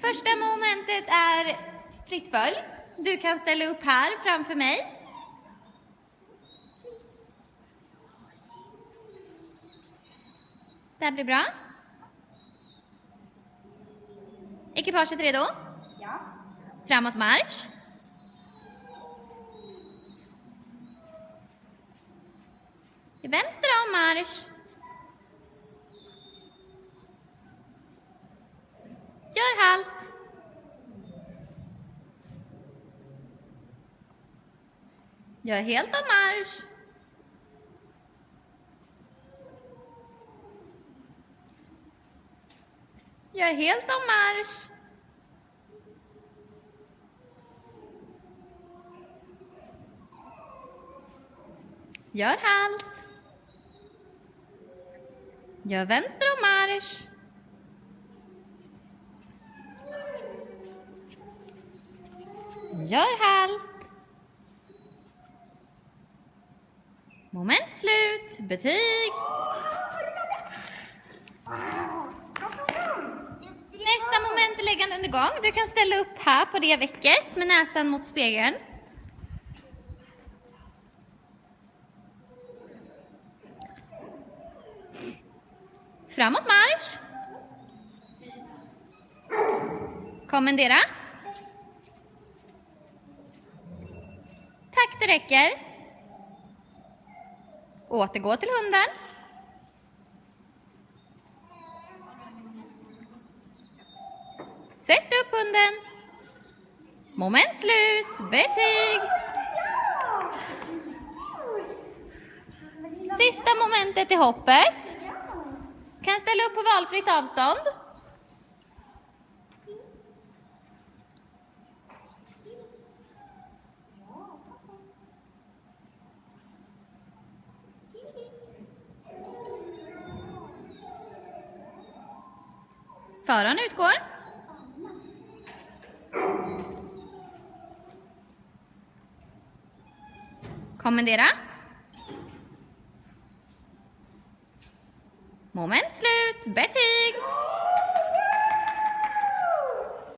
Första momentet är fritt följ. Du kan ställa upp här framför mig. Det här blir bra. Ekipaget redo? Ja. Framåt marsch. I vänster om marsch. Gör halt. Gör helt om marsch. Gör helt om marsch. Gör halt. Gör vänster om marsch. Gör halt. Moment slut. Betyg. Nästa moment är liggande under gång. Du kan ställa upp här på det väcket med näsan mot spegeln. Framåt marsch. Kommendera. Tack, det räcker. Återgå till hunden. Sätt upp hunden. Moment slut. Betyg. Sista momentet är hoppet. Kan ställa upp på valfritt avstånd. Föraren utgår. Kommendera. Moment slut. Betyg.